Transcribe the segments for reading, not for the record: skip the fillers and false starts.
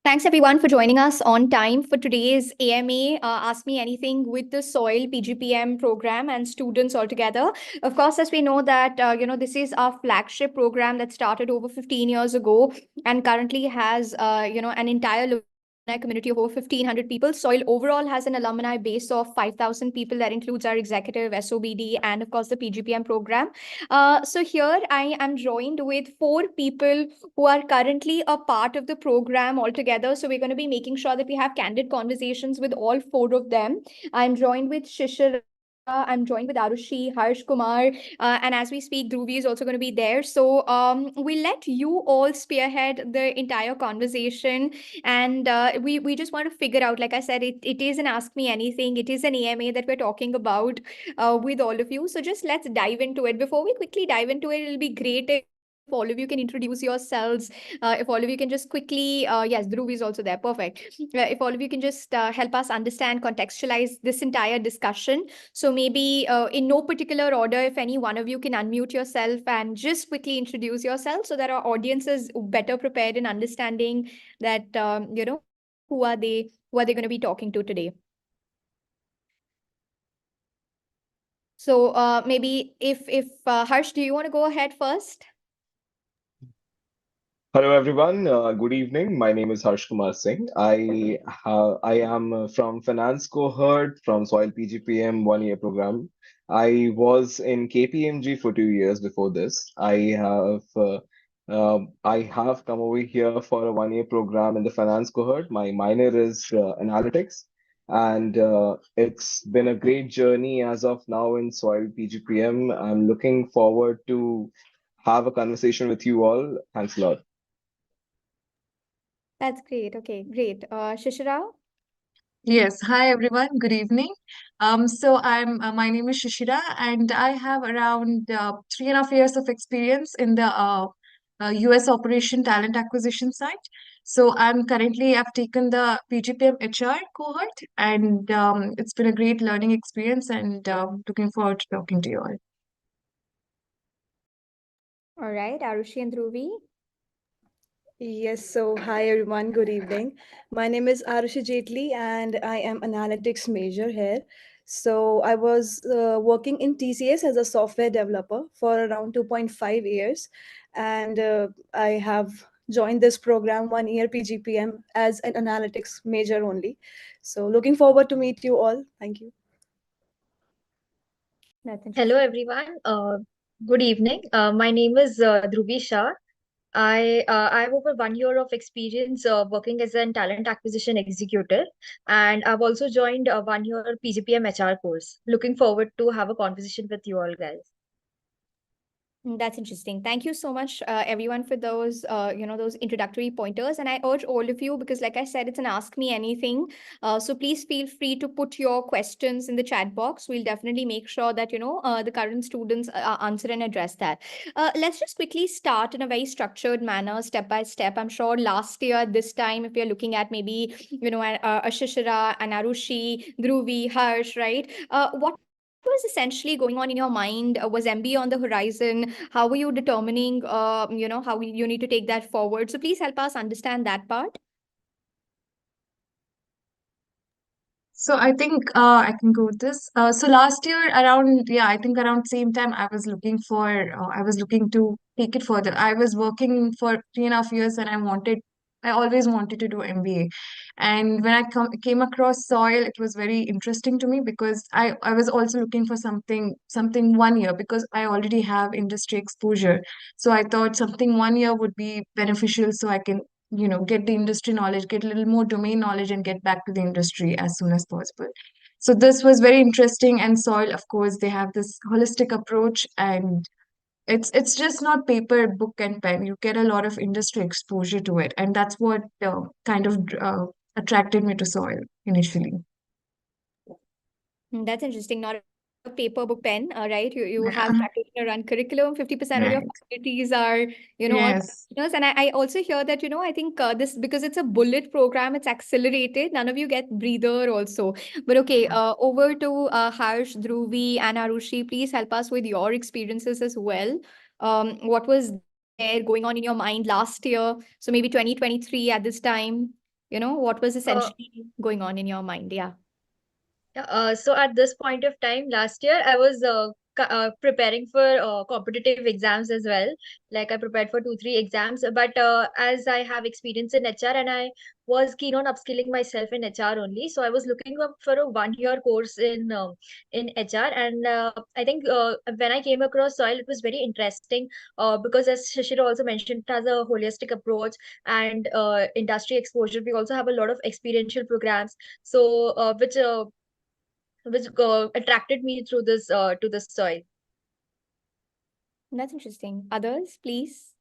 Thanks everyone for joining us on time for today's AMA Ask Me Anything with the Soil PGPM program and students altogether. Of course, as we know that this is our flagship program that started over 15 years ago and currently has an entire alumni community of over 1,500 people. Soil overall has an alumni base of 5,000 people. That includes our executive, SOBD, and of course the PGPM program. So here I am joined with four people who are currently a part of the program altogether. So we're going to be making sure that we have candid conversations with all four of them. I'm joined with Shishir. I'm joined with Arushi, Harsh Kumar, and as we speak, Dhruvi is also going to be there. So we'll let you all spearhead the entire conversation, and we just want to figure out. Like I said, it is an Ask Me Anything. It is an AMA that we're talking about with all of you. So just let's dive into it. Before we quickly dive into it, it'll be great if all of you can introduce yourselves. If all of you can just quickly, yes, Dhruv is also there. Perfect. If all of you can just help us understand, contextualize this entire discussion. So maybe in no particular order, if any one of you can unmute yourself and just quickly introduce yourself so that our audience is better prepared in understanding that, who are they going to be talking to today. So maybe if Harsh, do you want to go ahead first? Hello everyone. Good evening. My name is Harsh Kumar Singh. I am from finance cohort from Soil PGPM 1 year program. I was in KPMG for 2 years before this. I have come over here for a 1 year program in the finance cohort. My minor is analytics, and it's been a great journey as of now in Soil PGPM. I'm looking forward to have a conversation with you all. Thanks a lot. That's great. Okay, great. Shishira? Yes, hi everyone. Good evening. My name is Shishira, and I have around 3.5 years of experience in the US operation talent acquisition side. So I've taken the PGPM HR cohort, and it's been a great learning experience, and looking forward to talking to you all. All right, Arushi and Dhruvi. Yes, so hi everyone, good evening. My name is Arushi Jetli and I am analytics major here. So I was working in TCS as a software developer for around 2.5 years, and I have joined this program 1 year PGPM as an analytics major only. So looking forward to meet you all. Thank you. That's Hello interesting. everyone. Good evening. My name is Dhruvi Shah. I have over 1 year of experience working as a talent acquisition executive, and I've also joined a 1 year PGPM HR course. Looking forward to have a conversation with you all guys. That's interesting. Thank you so much, everyone, for those, those introductory pointers. And I urge all of you, because like I said, it's an Ask Me Anything. So please feel free to put your questions in the chat box. We'll definitely make sure that, the current students answer and address that. Let's just quickly start in a very structured manner, step by step. I'm sure last year, this time, if you're looking at maybe, a Shishira, an Arushi, Dhruvi, Harsh, right? What was essentially going on in your mind? Was MBA on the horizon? How were you determining, how you need to take that forward? So please help us understand that part. So I think I can go with this. So last year I think around same time I was looking to take it further. I was working for 3.5 years and I always wanted to do MBA. And when came across soil, it was very interesting to me because I was also looking for something 1 year because I already have industry exposure. So I thought something 1 year would be beneficial so I can get the industry knowledge, get a little more domain knowledge, and get back to the industry as soon as possible. So this was very interesting. And soil, of course, they have this holistic approach, and it's just not paper, book, and pen. You get a lot of industry exposure to it, and that's what kind of attracted me to soil initially. That's interesting. Not a paper book pen, right? You have Yeah. practitioner run curriculum. 50% of your Right. faculties are, all Yes. practitioners. And I also hear that, I think this, because it's a bullet program, it's accelerated. None of you get breather also. But okay, over to Harsh, Dhruvi, and Arushi. Please help us with your experiences as well. What was there going on in your mind last year? So maybe 2023 at this time. What was Uh, essentially going on in your mind? Yeah. Yeah, so at this point of time, last year, I was preparing for competitive exams as well. Like I prepared for two, three exams, but as I have experience in HR and I was keen on upskilling myself in HR only, so I was looking up for a 1 year course in HR. And I think when I came across soil, it was very interesting because as Shishir also mentioned, it has a holistic approach and industry exposure. We also have a lot of experiential programs, so which attracted me through this to this soil. That's interesting. Others, please.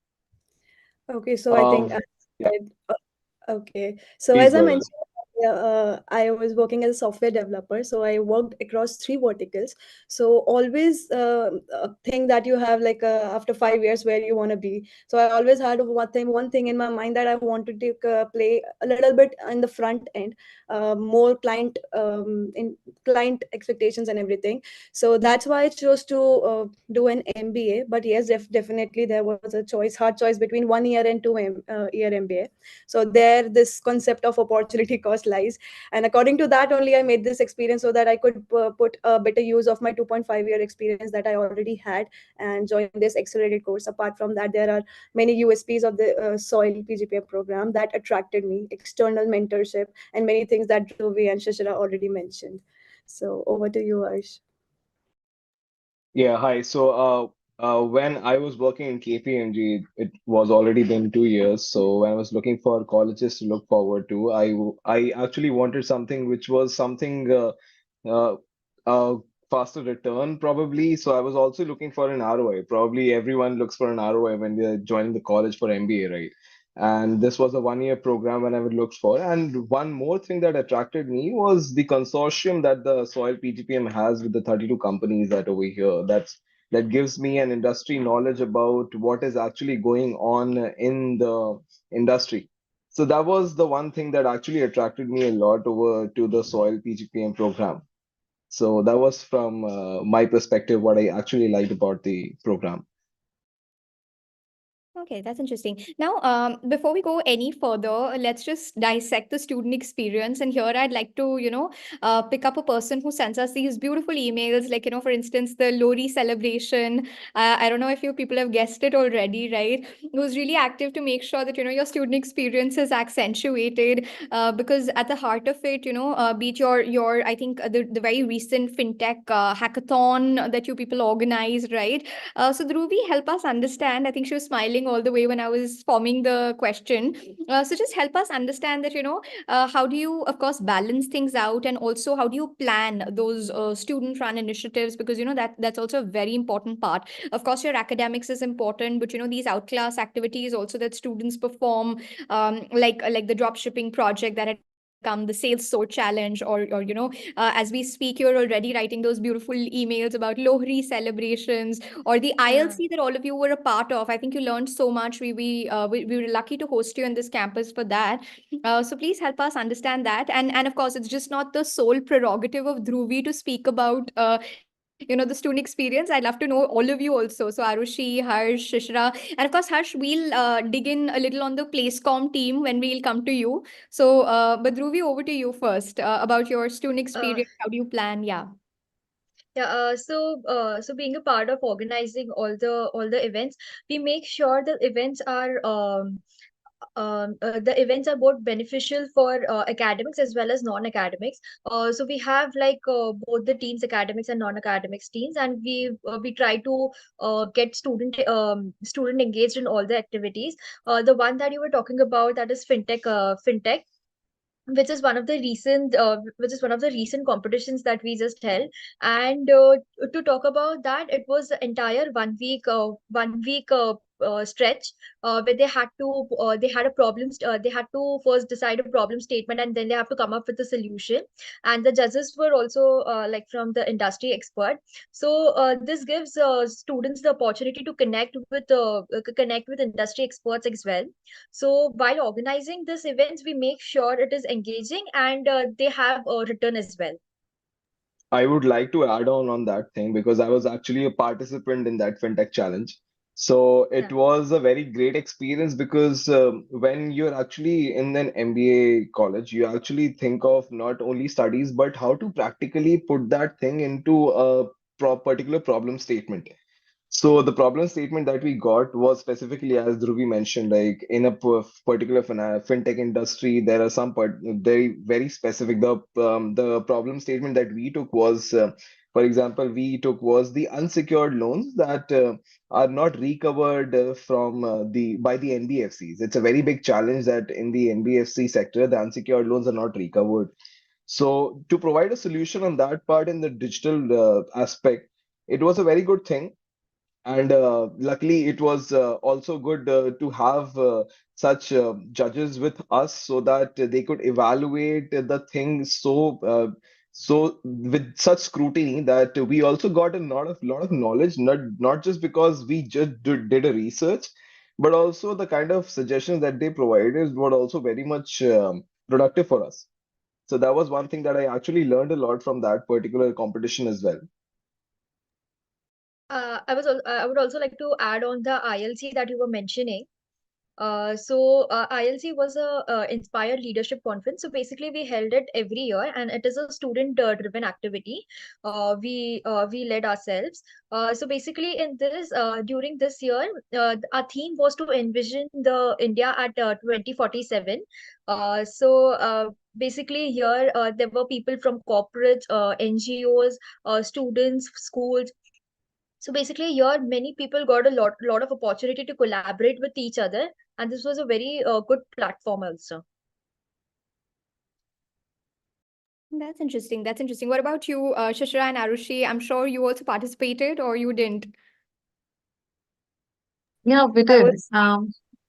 Okay, so I think Yeah, okay. So please as I go ahead. mentioned, I was working as a software developer. So I worked across three verticals. So always think that you have like after 5 years where you want to be. So I always had one thing in my mind that I wanted to play a little bit in the front end, more in client expectations and everything. So that's why I chose to do an MBA. But yes, definitely there was a hard choice between 1 year and two year MBA. So there this concept of opportunity cost lies, and according to that only I made this experience so that I could put a better use of my 2.5 year experience that I already had and join this accelerated course. Apart from that, there are many USPs of the soil PGPM program that attracted me: external mentorship and many things that Dhruvi and Shishira already mentioned. So over to you, Arsh. Yeah, hi. When I was working in KPMG, it was already been 2 years. So when I was looking for colleges to look forward to, I actually wanted something which was something uh, uh, faster return probably. So I was also looking for an ROI. Probably everyone looks for an ROI when they're joining the college for MBA, right? And this was a 1 year program when I would look for. And one more thing that attracted me was the consortium that the Soil PGPM has with the 32 companies that over here. That gives me an industry knowledge about what is actually going on in the industry. So that was the one thing that actually attracted me a lot over to the Soil PGPM program. So that was from my perspective what I actually liked about the program. Okay, that's interesting. Now, before we go any further, let's just dissect the student experience. And here I'd like to, pick up a person who sends us these beautiful emails, like, for instance, the Lori celebration. I don't know if you people have guessed it already, right? Who's really active to make sure that, your student experience is accentuated. Because at the heart of it, be it I think the very recent fintech hackathon that you people organized, right? So Dhruvi, help us understand. I think she was smiling all the way when I was forming the question. So just help us understand that, how do you, of course, balance things out, and also how do you plan those student-run initiatives? Because, that's also a very important part. Of course, your academics is important, but, these outclass activities also that students perform, like the drop shipping project that had come, the sales sword challenge, or as we speak, you're already writing those beautiful emails about Lohri celebrations, or the Yeah. ILC that all of you were a part of. I think you learned so much. We were lucky to host you on this campus for that. So please help us understand that. And of course, it's just not the sole prerogative of Dhruvi to speak about the student experience. I'd love to know all of you also. So Arushi, Harsh, Shishra, and of course, Harsh, we'll dig in a little on the PlaceCom team when we'll come to you. So, but Dhruvi, over to you first about your student Uh, experience. How do you plan? Yeah. yeah, so being a part of organizing all the events, we make sure the events are both beneficial for academics as well as non-academics. So we have like both the teams, academics and non-academics teams, and we try to get student engaged in all the activities. The one that you were talking about, that is fintech, which is one of the recent competitions that we just held. And to talk about that, it was the entire 1 week stretch where they had a they had to first decide a problem statement, and then they have to come up with a solution. And the judges were also like from the industry expert. So this gives students the opportunity to connect with industry experts as well. So while organizing these events, we make sure it is engaging and they have a return as well. I would like to add on that thing because I was actually a participant in that fintech challenge. So it Yeah. was a very great experience because when you're actually in an MBA college, you actually think of not only studies, but how to practically put that thing into a particular problem statement. So the problem statement that we got was specifically, as Dhruvi mentioned, like in a particular fintech industry, there are some very specific. The problem statement that we took was, for example, we took was the unsecured loans that are not recovered from the by the NBFCs. It's a very big challenge that in the NBFC sector, the unsecured loans are not recovered. So to provide a solution on that part in the digital aspect, it was a very good thing. And luckily, it was also good to have such judges with us so that they could evaluate the thing so with such scrutiny that we also got a lot of knowledge, not just because we just did a research, but also the kind of suggestions that they provided were also very much productive for us. So that was one thing that I actually learned a lot from that particular competition as well. I would also like to add on the ILC that you were mentioning. ILC was a inspired leadership conference. So basically, we held it every year, and it is a student-driven activity. We led ourselves. So basically, in this during this year, our theme was to envision the India at 2047. Basically, here there were people from corporates, NGOs, students, schools. So basically, here many people got a lot of opportunity to collaborate with each other, and this was a very good platform also. That's interesting. That's interesting. What about you, Shashra and Arushi? I'm sure you also participated or you didn't. Yeah, we I did. was, Yeah.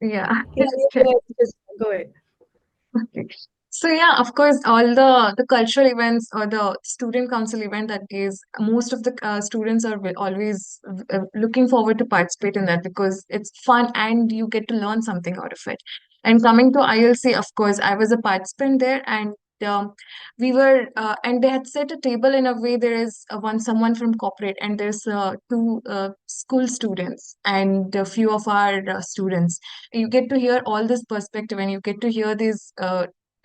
yeah, yeah, go ahead, just go ahead. Okay. So yeah, of course, all the cultural events or the student council event that is most of the students are always looking forward to participate in that because it's fun and you get to learn something out of it. And coming to ILC, of course, I was a participant there, and we were and they had set a table in a way. There is someone from corporate, and there's two school students and a few of our students. You get to hear all this perspective, and you get to hear these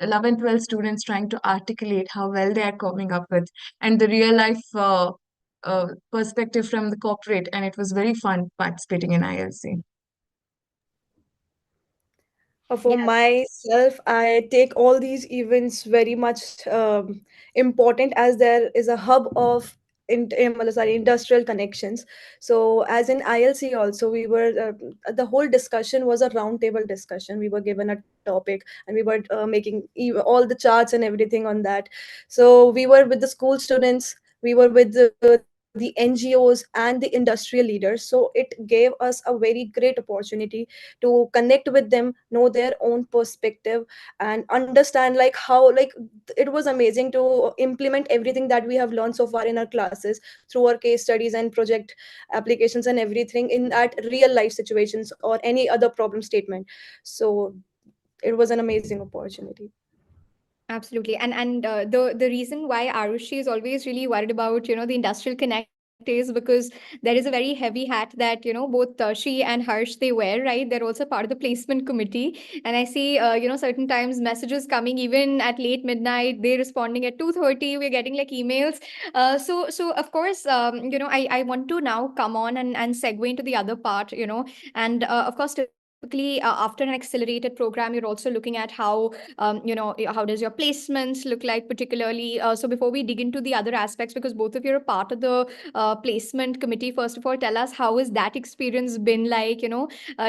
11, 12 students trying to articulate how well they are coming up with and the real life perspective from the corporate. And it was very fun participating in ILC. For Yes. myself, I take all these events very much important as there is a hub of industrial connections. So, as in ILC, also we were the whole discussion was a roundtable discussion. We were given a topic and we were making all the charts and everything on that. So, we were with the school students. We were with the NGOs and the industrial leaders. So it gave us a very great opportunity to connect with them, know their own perspective, and understand like how like it was amazing to implement everything that we have learned so far in our classes through our case studies and project applications and everything in that real life situations or any other problem statement. So it was an amazing opportunity. Absolutely. And the reason why Arushi is always really worried about, the industrial connect is because there is a very heavy hat that, both she and Harsh, they wear, right? They're also part of the placement committee. And I see, certain times messages coming even at late midnight, they responding at 2:30, we're getting like emails. So of course, I want to now come on and segue into the other part, and of course, typically after an accelerated program, you're also looking at how how does your placements look like particularly. So before we dig into the other aspects, because both of you are a part of the placement committee, first of all, tell us how has that experience been like,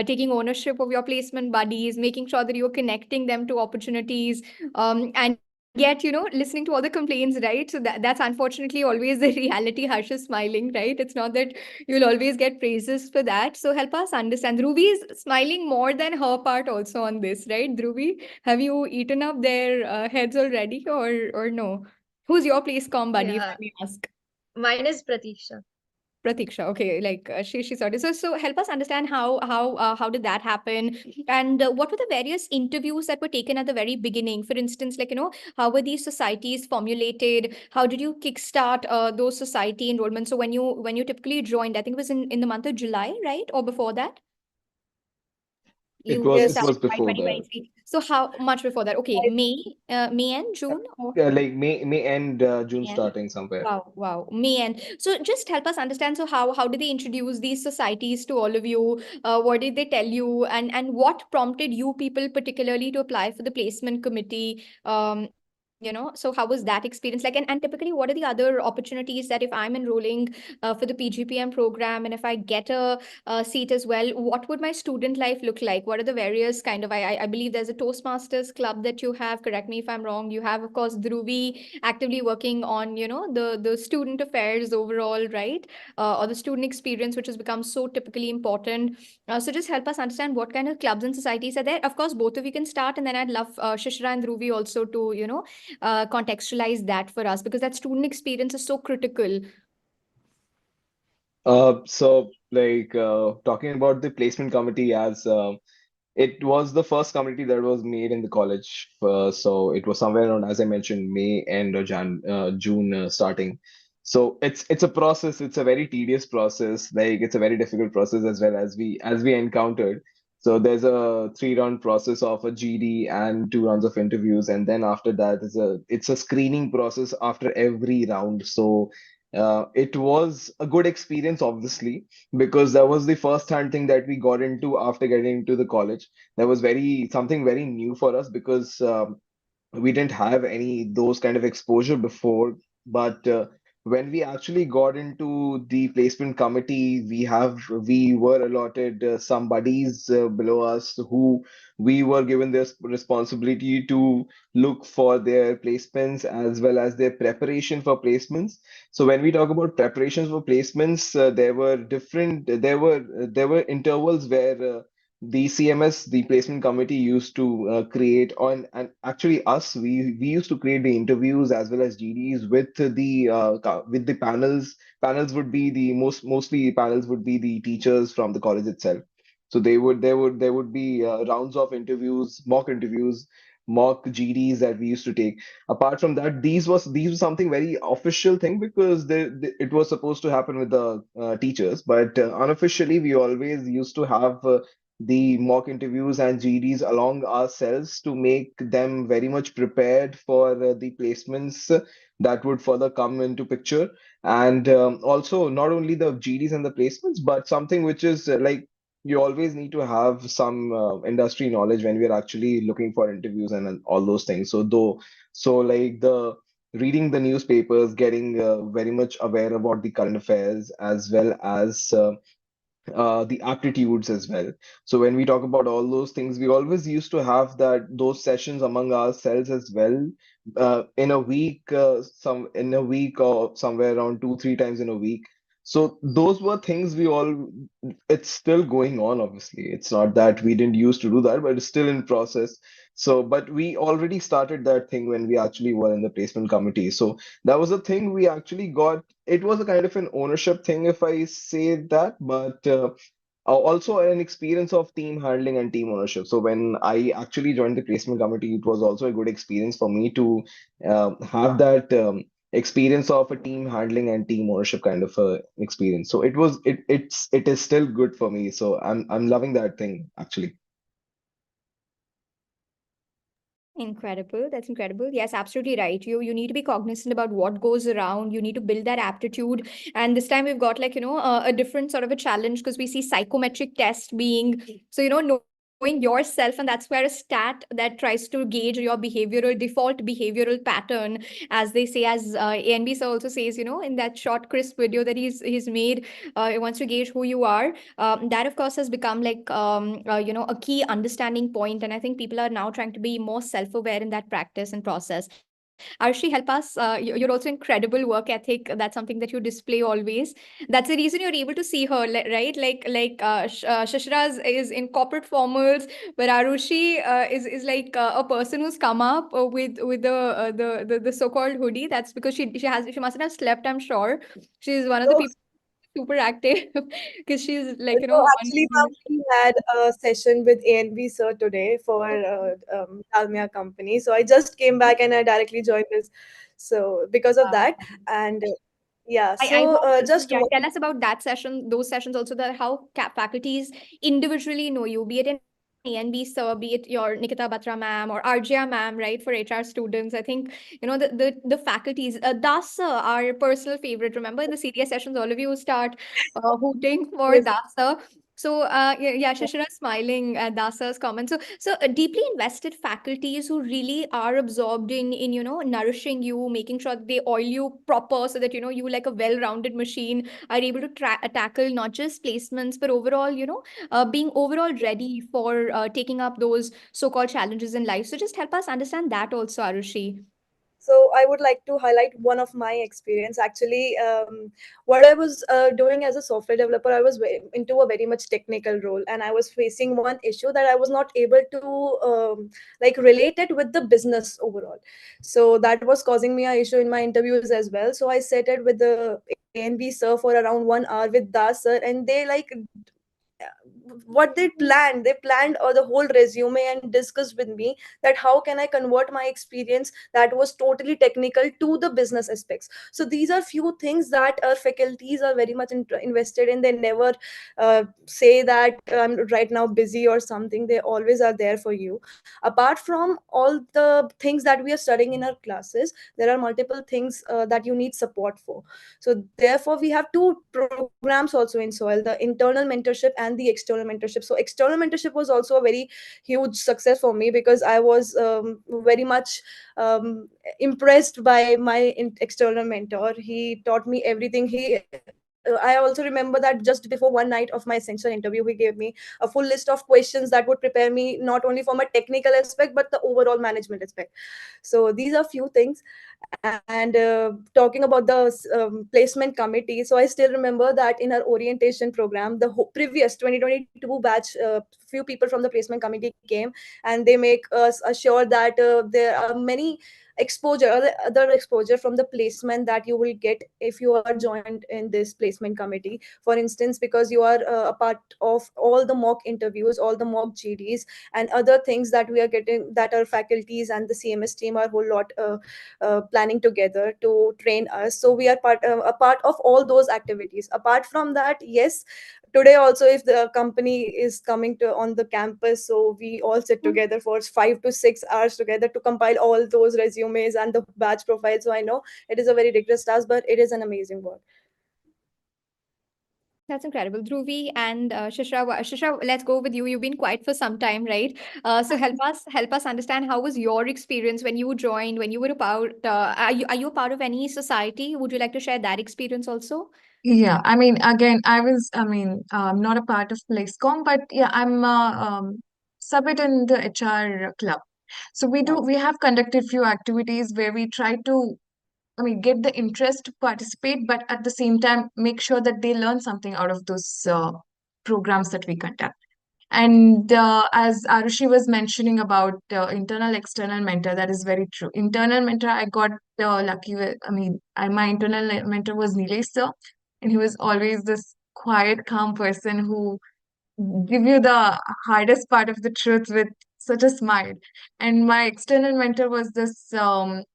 taking ownership of your placement buddies, making sure that you're connecting them to opportunities, and yet, listening to all the complaints, right? So that's unfortunately always the reality. Harsh is smiling, right? It's not that you'll always get praises for that. So help us understand. Dhruvi is smiling more than her part also on this, right? Dhruvi, have you eaten up their heads already, or no? Who's your place com buddy, if I Yeah, may ask? mine is Pratisha. Pratiksha. Okay, like she sorry. So help us understand how did that happen, and what were the various interviews that were taken at the very beginning? For instance, like how were these societies formulated? How did you kickstart those society enrollments? So when you typically joined, I think it was in the month of July, right, or before that? It You was you it Yes. started was by before that. 2023. So how much before that? Okay, May and Uh, June, or Yeah, like May and June May and starting somewhere. wow, wow, May and so just help us understand. So how did they introduce these societies to all of you? What did they tell you, and what prompted you people particularly to apply for the placement committee? So how was that experience like? And typically, what are the other opportunities that if I'm enrolling for the PGPM program, and if I get a seat as well, what would my student life look like? What are the various kind of I believe there's a Toastmasters club that you have. Correct me if I'm wrong. You have, of course, Dhruvi actively working on the student affairs overall, right? Or the student experience, which has become so typically important. So just help us understand what kind of clubs and societies are there. Of course, both of you can start, and then I'd love Shishra and Dhruvi also to contextualize that for us, because that student experience is so critical. So like talking about the placement committee as it was the first committee that was made in the college. So it was somewhere around, as I mentioned, May and June starting. So it's a process. It's a very tedious process. Like it's a very difficult process as well as we encountered. So there's a 3 round process of a GD and 2 rounds of interviews, and then after that is a screening process after every round. So it was a good experience, obviously, because that was the first hand thing that we got into after getting into the college. That was very something very new for us because we didn't have any those kind of exposure before. But when we actually got into the placement committee, we were allotted some buddies below us who we were given this responsibility to look for their placements as well as their preparation for placements. So when we talk about preparations for placements, there were intervals where the CMS, the placement committee, used to create on, and actually us, we used to create the interviews as well as GDs with the panels. Panels would be the mostly panels would be the teachers from the college itself. So there would be rounds of interviews, mock GDs that we used to take. Apart from that, these were something very official thing because it was supposed to happen with the teachers, but unofficially we always used to have the mock interviews and GDs along ourselves to make them very much prepared for the placements that would further come into picture. And also, not only the GDs and the placements, but something which is like you always need to have some industry knowledge when we're actually looking for interviews and all those things. So like the reading the newspapers, getting very much aware about the current affairs as well as the aptitudes as well. So when we talk about all those things, we always used to have those sessions among ourselves as well. In a week, some in a week or somewhere around 2, 3 times in a week. So those were things it's still going on, obviously. It's not that we didn't used to do that, but it's still in process. So, but we already started that thing when we actually were in the placement committee. So that was a thing we actually got. It was a kind of an ownership thing, if I say that, but also an experience of team handling and team ownership. So when I actually joined the placement committee, it was also a good experience for me to have that experience of a team handling and team ownership kind of experience. So it is still good for me. So I'm loving that thing actually. Incredible. That's incredible. Yes, absolutely right. You need to be cognizant about what goes around. You need to build that aptitude. And this time we've got like, a different sort of a challenge because we see psychometric test being, so, knowing yourself. And that's where a stat that tries to gauge your behavioral, default behavioral pattern, as they say, as ANB sir also says, in that short, crisp video that he's made, it wants to gauge who you are. That of course has become like a key understanding point, and I think people are now trying to be more self-aware in that practice and process. Arshi, help us. You're also incredible work ethic. That's something that you display always. That's the reason you're able to see her, right? Like Shashra is in corporate formals, but Arushi is like a person who's come up with the so-called hoodie. That's because she mustn't have slept, I'm sure. She's one of the Oh, people super active because she's like, So actually, ma'am, wanting. we had a session with ANV sir today for Dalmia company. So I just came back and I directly joined this. So because of Wow. that, and yeah, I so hope just yeah, one. tell us about that session, those sessions also, that how faculties individually know you, be it an ANB sir, be it your Nikita Batra ma'am or Arjia ma'am, right? For HR students, I think the faculties. Das sir, our personal favorite. Remember in the CDS sessions, all of you start hooting for Yes. Das sir. So yeah, Shishira smiling at Dasa's comment. So deeply invested faculties who really are absorbed in nourishing you, making sure that they oil you proper so that you like a well-rounded machine are able to tackle not just placements but overall being overall ready for taking up those so-called challenges in life. So just help us understand that also, Arushi. So I would like to highlight one of my experience. Actually, what I was doing as a software developer, I was into a very much technical role, and I was facing one issue that I was not able to like relate it with the business overall. So that was causing me a issue in my interviews as well. So I sat it with the ANV sir for around 1 hour with Das sir, and they like what they planned the whole resume and discussed with me that how can I convert my experience that was totally technical to the business aspects. So these are few things that our faculties are very much invested in. They never say that I'm right now busy or something. They always are there for you. Apart from all the things that we are studying in our classes, there are multiple things that you need support for. So therefore we have two programs also in soil, the internal mentorship and the external mentorship. So external mentorship was also a very huge success for me because I was very much impressed by my external mentor. He taught me everything. I also remember that just before one night of my censure interview, he gave me a full list of questions that would prepare me not only for my technical aspect but the overall management aspect. So these are few things. And talking about the placement committee, so I still remember that in our orientation program, the previous 2022 batch, few people from the placement committee came, and they make us assure that there are many exposure, other exposure from the placement that you will get if you are joined in this placement committee. For instance, because you are a part of all the mock interviews, all the mock GDs, and other things that we are getting, that our faculties and the CMS team are a whole lot planning together to train us. So we are a part of all those activities. Apart from that, yes, today also if the company is coming to on the campus, so we all sit together for 5 to 6 hours together to compile all those resumes and the batch profile. So I know it is a very rigorous task, but it is an amazing work. That's incredible. Dhruvi and Shishra, Shishra, let's go with you. You've been quiet for some time, right? So help us understand how was your experience when you joined, when you were a part. Are you a part of any society? Would you like to share that experience also? Yeah, I mean, again, not a part of PlaceCom, but yeah, I'm subit in the HR club. So Nice. we have conducted few activities where we try to, I mean, get the interest to participate, but at the same time, make sure that they learn something out of those programs that we conduct. And as Arushi was mentioning about internal, external mentor, that is very true. Internal mentor, I got lucky with, my internal mentor was Nilesh sir, and he was always this quiet, calm person who give you the hardest part of the truth with such a smile. And my external mentor was this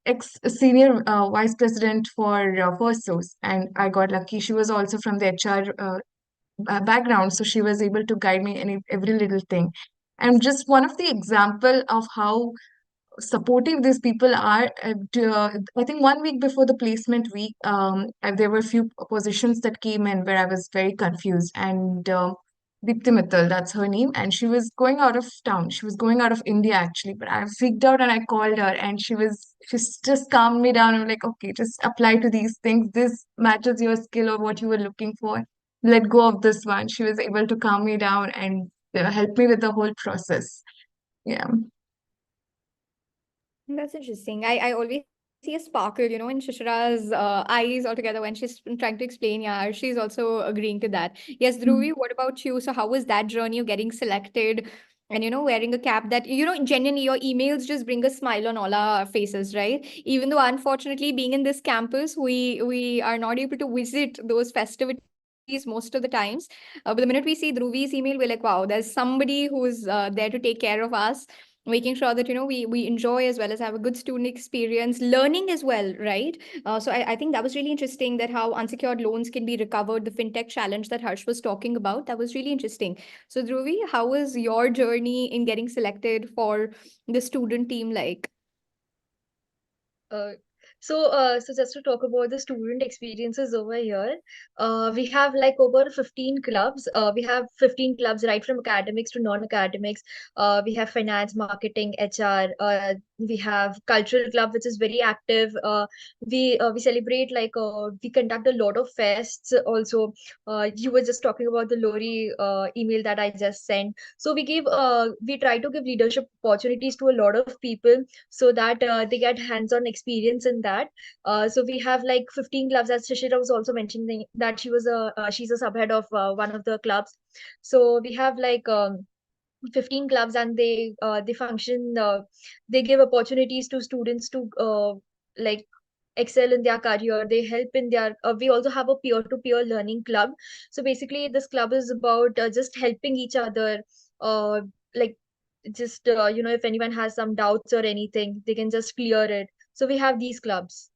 ex senior vice president for First Source, and I got lucky. She was also from the HR background, so she was able to guide me in every little thing. And just one of the example of how supportive these people are. I think 1 week before the placement week, there were a few positions that came in where I was very confused. And Deepti Mittal, that's her name, and she was going out of town. She was going out of India actually, but I freaked out and I called her, and she's just calmed me down. I'm like, okay, just apply to these things. This matches your skill or what you were looking for. Let go of this one. She was able to calm me down and help me with the whole process. Yeah. That's interesting. I always see a sparkle, in Shishra's eyes altogether when she's trying to explain. Yeah, she's also agreeing to that. Yes, Dhruvi, what about you? So how was that journey of getting selected and, wearing a cap that, genuinely your emails just bring a smile on all our faces, right? Even though unfortunately being in this campus, we are not able to visit those festivities most of the times. But the minute we see Dhruvi's email, we're like, wow, there's somebody who's there to take care of us, making sure that, we enjoy as well as have a good student experience, learning as well, right? So I think that was really interesting, that how unsecured loans can be recovered, the fintech challenge that Harsh was talking about. That was really interesting. So Dhruvi, how was your journey in getting selected for the student team like? Uh, so just to talk about the student experiences over here, we have like over 15 clubs. We have 15 clubs right from academics to non-academics. We have finance, marketing, HR. We have cultural club, which is very active. We celebrate like we conduct a lot of fests also. You were just talking about the Lori email that I just sent. So we try to give leadership opportunities to a lot of people so that they get hands-on experience in that. So we have like 15 clubs, as Shishira was also mentioning that she's a subhead of one of the clubs. So we have like 15 clubs, and they function. They give opportunities to students to like excel in their career. They help in their. We also have a peer-to-peer learning club. So basically, this club is about just helping each other. Like just if anyone has some doubts or anything, they can just clear it. So we have these clubs.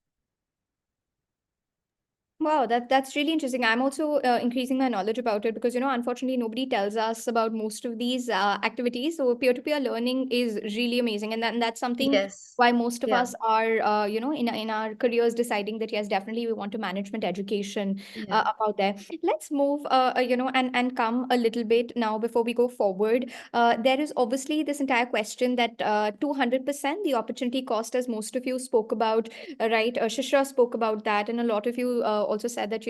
Wow, that's really interesting. I'm also increasing my knowledge about it because, unfortunately, nobody tells us about most of these activities. So peer-to-peer learning is really amazing, and that's something Yes. why most of Yeah. us are, in our careers deciding that yes, definitely we want to management education Yeah. about that. Let's move, and come a little bit now before we go forward. There is obviously this entire question that 200% the opportunity cost, as most of you spoke about, right? Shishra spoke about that, and a lot of you also said that,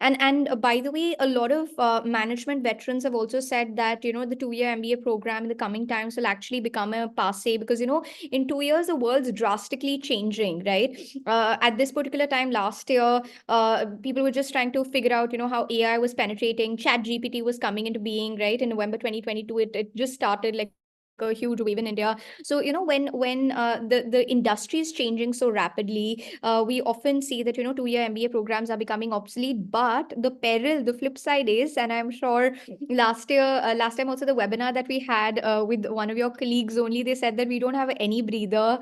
and by the way, a lot of management veterans have also said that, the 2 year MBA program in the coming times will actually become a passe because, in 2 years, the world's drastically changing, right? At this particular time last year, people were just trying to figure out, how AI was penetrating. Chat GPT was coming into being, right? In November 2022, it just started like a huge wave in India. So, when the industry is changing so rapidly, we often see that, 2 year MBA programs are becoming obsolete. But the flip side is, and I'm sure last time also the webinar that we had with one of your colleagues only, they said that we don't have any breather.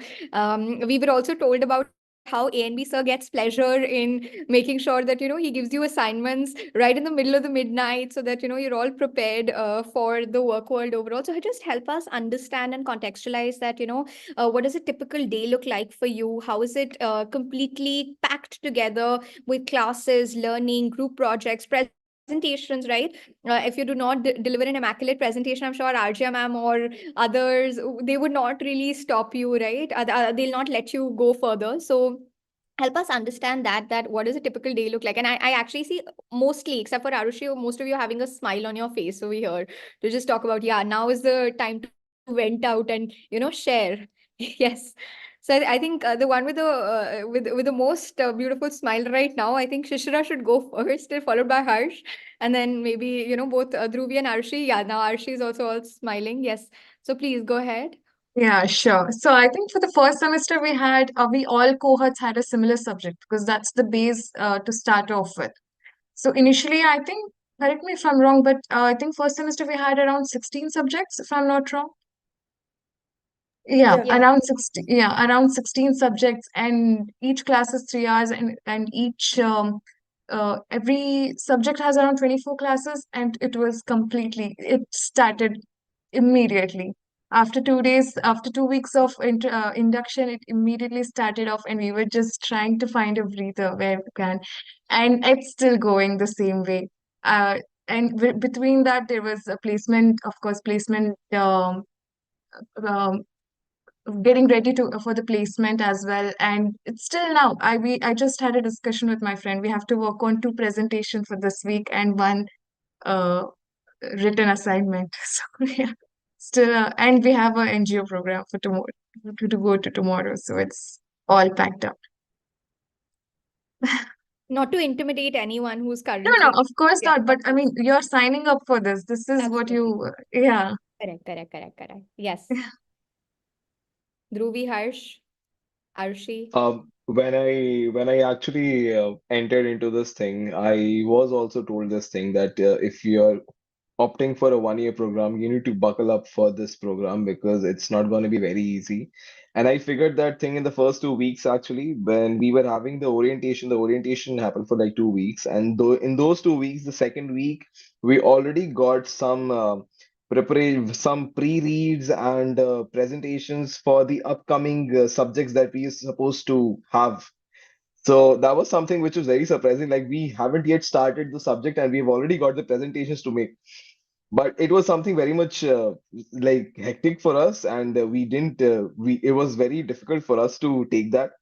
We were also told about how A&B sir gets pleasure in making sure that, he gives you assignments right in the middle of the midnight so that, you're all prepared for the work world overall. So just help us understand and contextualize that, what does a typical day look like for you? How is it completely packed together with classes, learning, group projects, presentations, right? If you do not deliver an immaculate presentation, I'm sure RJ ma'am or others, they would not really stop you, right? They'll not let you go further. So help us understand that what does a typical day look like. And I actually see, mostly except for Arushi, most of you having a smile on your face over here to just talk about, yeah, now is the time to vent out and, share. Yes. So I think the one with the most beautiful smile right now, I think Shishira should go first, followed by Harsh, and then maybe, both Dhruvi and Arshi. Yeah, now Arshi is also all smiling. Yes. So please go ahead. Yeah, sure. So I think for the first semester we all cohorts had a similar subject because that's the base to start off with. So initially, I think, correct me if I'm wrong, but I think first semester we had around 16 subjects, if I'm not wrong. Yeah, Yeah. Yeah. around 16 subjects, and each class is 3 hours, and each every subject has around 24 classes, and it started immediately. After 2 days, after 2 weeks of induction, it immediately started off, and we were just trying to find a breather where we can, and it's still going the same way. Uh, and between that, there was a placement, of course, placement. Um, getting ready to for the placement as well, and it's still now I just had a discussion with my friend. We have to work on 2 presentations for this week and one uh written assignment. So yeah, still and we have a NGO program for tomorrow to go to tomorrow, so it's all packed up. Not to intimidate anyone who's No, no, currently, of course yeah, not, but I mean, you're signing up for this is what absolutely. you yeah. Correct. Yes. Dhruvi, Harsh. Arshi? When I actually entered into this thing, I was also told this thing that if you're opting for a 1 year program, you need to buckle up for this program because it's not going to be very easy. And I figured that thing in the first 2 weeks actually, when we were having the orientation happened for like 2 weeks. And though in those 2 weeks, the second week, we already got some preparation, some pre-reads and presentations for the upcoming subjects that we are supposed to have. So that was something which was very surprising. Like we haven't yet started the subject and we've already got the presentations to make, but it was something very much like hectic for us, and we didn't we it was very difficult for us to take that.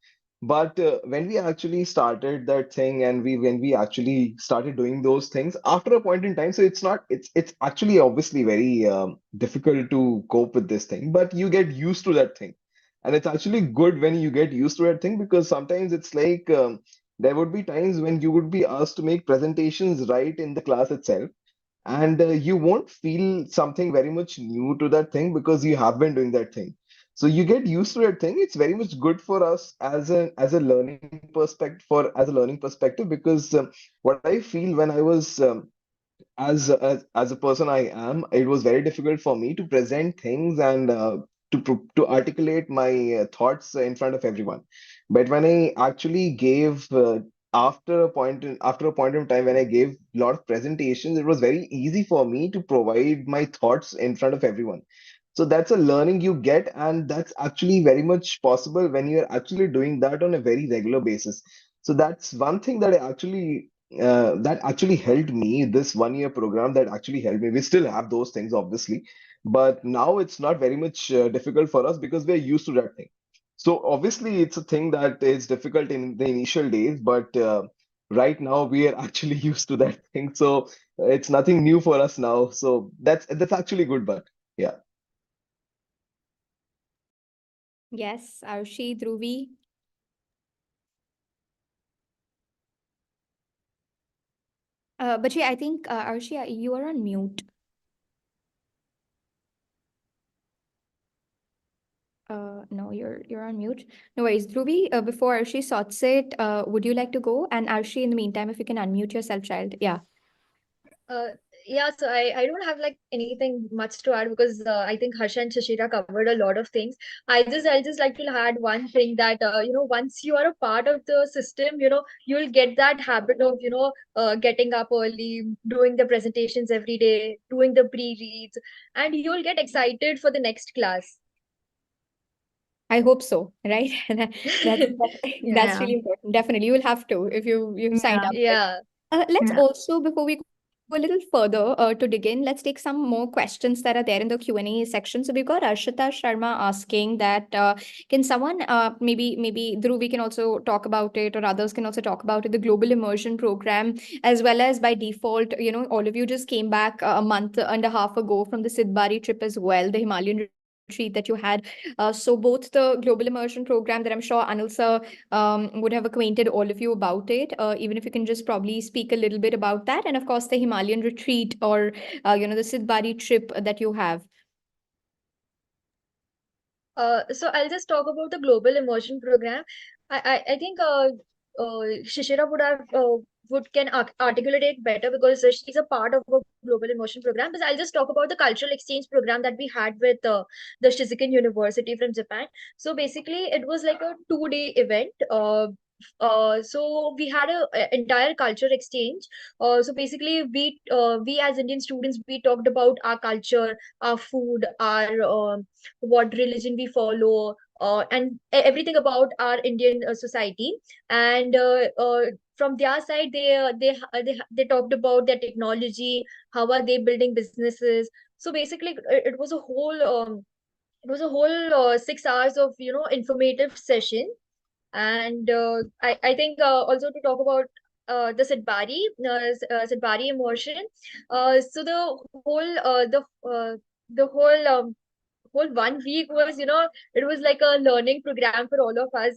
But when we actually started that thing, and we when we actually started doing those things after a point in time, so it's actually obviously very difficult to cope with this thing, but you get used to that thing. And it's actually good when you get used to that thing, because sometimes it's like there would be times when you would be asked to make presentations right in the class itself, and you won't feel something very much new to that thing because you have been doing that thing. So you get used to that thing. It's very much good for us as a learning perspective, because what I feel when I was as a person I am, it was very difficult for me to present things and to articulate my thoughts in front of everyone. But when I actually gave after a point in time when I gave a lot of presentations, it was very easy for me to provide my thoughts in front of everyone. So that's a learning you get, and that's actually very much possible when you're actually doing that on a very regular basis. So that's one thing that actually helped me, this 1 year program that actually helped me. We still have those things, obviously, but now it's not very much difficult for us because we're used to that thing. So obviously, it's a thing that is difficult in the initial days, but right now we are actually used to that thing. So it's nothing new for us now. So that's actually good, but yeah. Yes, Arshi, Dhruvi. But yeah, I think Arshi, you are on mute. No, you're on mute. No worries. Dhruvi, before Arshi sorts it, would you like to go? And Arshi, in the meantime, if you can unmute yourself, child. Yeah. Uh, yeah, so I don't have like anything much to add because I think Harsha and Shashira covered a lot of things. I'll just like to add one thing that once you are a part of the system, you'll get that habit of getting up early, doing the presentations every day, doing the pre-reads, and you'll get excited for the next class. I hope so, right? That's Yeah, really important. Definitely, you will have to if you've signed yeah, up for it. Yeah. Let's yeah. also, before we go a little further to dig in, let's take some more questions that are there in the Q&A section. So we've got Arshita Sharma asking that can someone maybe Dhruvi can also talk about it, or others can also talk about it, the global immersion program, as well as by default, all of you just came back a month and a half ago from the Sidbari trip as well, the Himalayan retreat that you had. So both the global immersion program that I'm sure Anil sir would have acquainted all of you about it. Even if you can just probably speak a little bit about that, and of course the Himalayan retreat, or the Sidbari trip that you have. So I'll just talk about the global immersion program. I think Shishira would can articulate it better because she's a part of a global immersion program. But I'll just talk about the cultural exchange program that we had with the Shizuken University from Japan. So basically, it was like a 2-day event. So we had a entire culture exchange. So basically, we as Indian students, we talked about our culture, our food, our what religion we follow, and everything about our Indian society. And from their side, they talked about their technology, how are they building businesses. So basically, it was a whole 6 hours of informative session. And I think also to talk about the Sidbari immersion. So the whole 1 week was, it was like a learning program for all of us.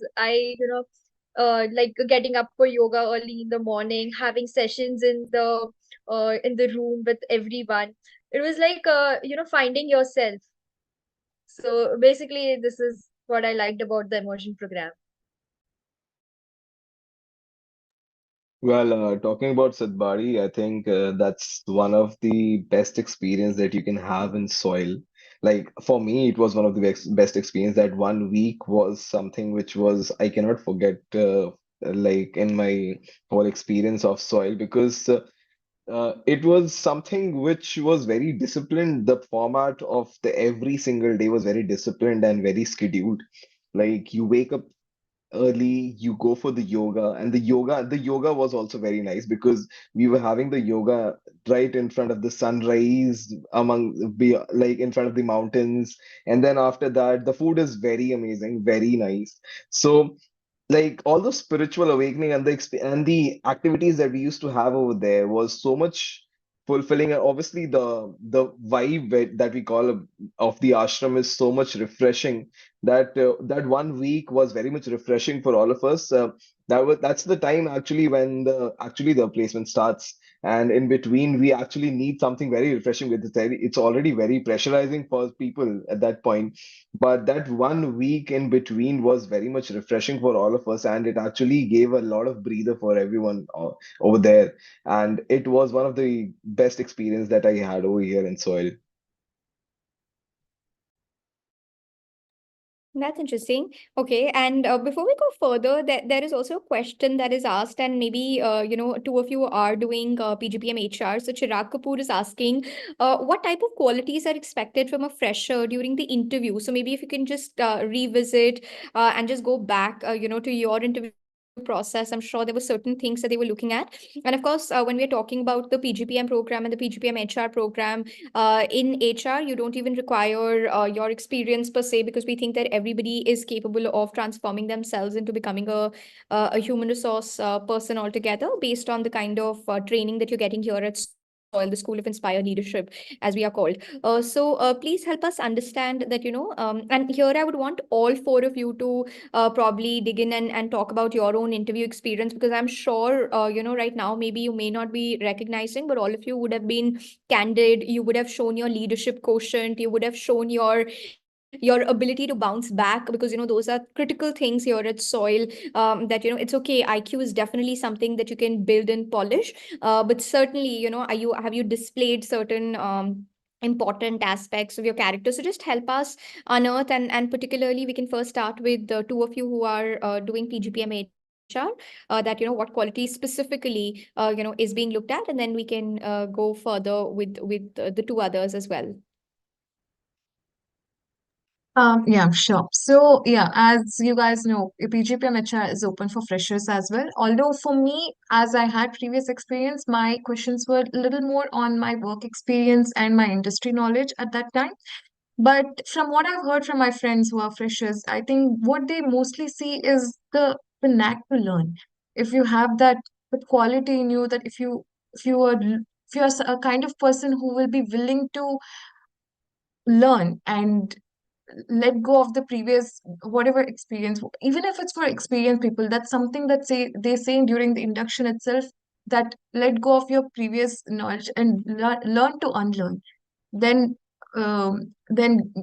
Like getting up for yoga early in the morning, having sessions in the room with everyone. It was like finding yourself. So basically, this is what I liked about the immersion program. Well, talking about Sadbari, I think that's one of the best experience that you can have in soil. Like for me, it was one of the best experience. That 1 week was something which was I cannot forget, like in my whole experience of soil, because it was something which was very disciplined. The format of the every single day was very disciplined and very scheduled. Like you wake up early, you go for the yoga, and the yoga was also very nice because we were having the yoga right in front of the sunrise, like in front of the mountains. And then after that, the food is very amazing, very nice. So like all the spiritual awakening and the activities that we used to have over there was so much fulfilling. And obviously the vibe that we call of the ashram is so much refreshing, that that 1 week was very much refreshing for all of us. That's the time actually when the placement starts, and in between we actually need something very refreshing, with it's already very pressurizing for people at that point. But that 1 week in between was very much refreshing for all of us, and it actually gave a lot of breather for everyone over there. And it was one of the best experience that I had over here in Soil. That's interesting. Okay, and before we go further, there is also a question that is asked, and maybe two of you are doing PGPM HR. So Chirag Kapoor is asking, what type of qualities are expected from a fresher during the interview? So maybe if you can just revisit and just go back, to your interview process. I'm sure there were certain things that they were looking at, and of course, when we are talking about the PGPM program and the PGPM HR program, in HR, you don't even require your experience per se, because we think that everybody is capable of transforming themselves into becoming a human resource person altogether, based on the kind of training that you're getting here at SOIL, the School of Inspired Leadership, as we are called. So please help us understand that, and here I would want all four of you to probably dig in and talk about your own interview experience, because I'm sure, right now, maybe you may not be recognizing, but all of you would have been candid. You would have shown your leadership quotient. You would have shown your ability to bounce back, because those are critical things here at SOIL. That it's okay. IQ is definitely something that you can build and polish, but certainly, are you have you displayed certain important aspects of your character? So just help us unearth, and particularly we can first start with the two of you who are doing PGPM HR, that what quality specifically is being looked at, and then we can go further with the two others as well. Yeah, sure. So, yeah, as you guys know, PGPM-HR is open for freshers as well. Although for me, as I had previous experience, my questions were a little more on my work experience and my industry knowledge at that time. But from what I've heard from my friends who are freshers, I think what they mostly see is the knack to learn. If you have that quality in you, that if you are a kind of person who will be willing to learn and let go of the previous whatever experience, even if it's for experienced people, that's something that they say during the induction itself, that let go of your previous knowledge and learn to unlearn, then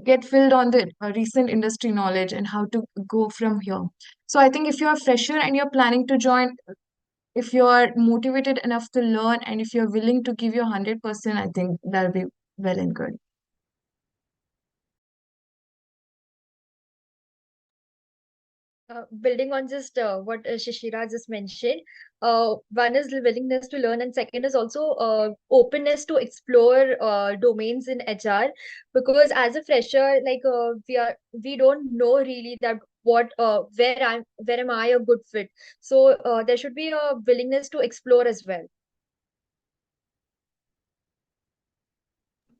get filled on the recent industry knowledge and how to go from here. So I think if you're a fresher and you're planning to join, if you're motivated enough to learn and if you're willing to give your 100%, I think that'll be well and good. Building on just what Shishira just mentioned, one is the willingness to learn, and second is also openness to explore domains in HR. Because as a fresher, like we don't know really that where am I a good fit. So there should be a willingness to explore as well.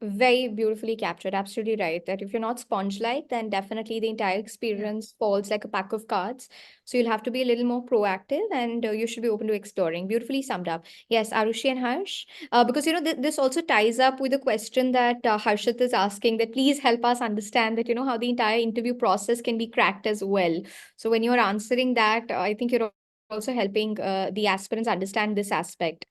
Very beautifully captured. Absolutely right. That if you're not sponge-like, then definitely the entire experience falls like a pack of cards. So you'll have to be a little more proactive, and you should be open to exploring. Beautifully summed up. Yes, Arushi and Harsh. Because this also ties up with the question that Harshit is asking. That please help us understand that how the entire interview process can be cracked as well. So when you're answering that, I think you're also helping the aspirants understand this aspect.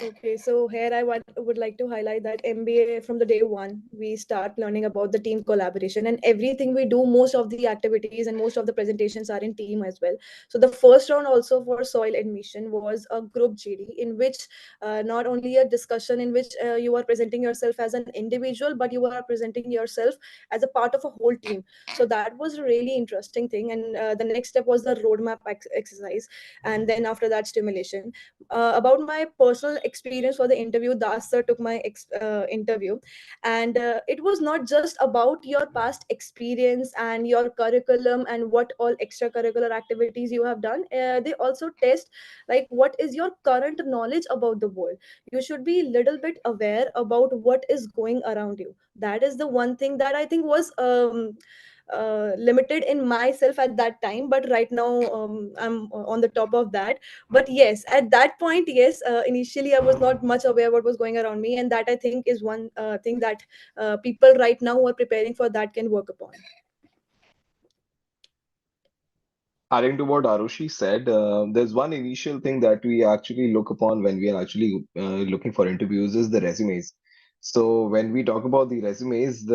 Okay, so here would like to highlight that MBA from the day one, we start learning about the team collaboration, and everything we do, most of the activities and most of the presentations are in team as well. So the first round also for soil admission was a group GD in which not only a discussion in which you are presenting yourself as an individual, but you are presenting yourself as a part of a whole team. So that was a really interesting thing. And the next step was the roadmap exercise, and then after that stimulation. About my personal experience for the interview, Das sir took my interview, and it was not just about your past experience and your curriculum and what all extracurricular activities you have done. They also test like what is your current knowledge about the world. You should be little bit aware about what is going around you. That is the one thing that I think was limited in myself at that time, but right now I'm on the top of that. But yes, at that point, yes, initially I was not much aware what was going around me, and that I think is one thing that people right now who are preparing for that can work upon. Adding to what Arushi said, there's one initial thing that we actually look upon when we are actually looking for interviews is the resumes. So when we talk about the resumes,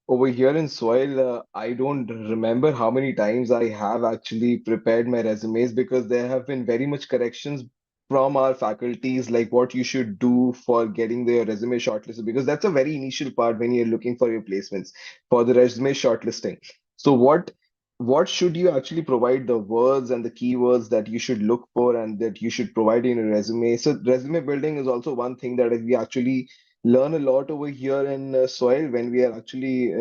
over here in Soil, I don't remember how many times I have actually prepared my resumes because there have been very much corrections from our faculties, like what you should do for getting the resume shortlisted, because that's a very initial part when you're looking for your placements for the resume shortlisting. So what should you actually provide the words and the keywords that you should look for and that you should provide in a resume. So resume building is also one thing that we actually learn a lot over here in Soil when we are actually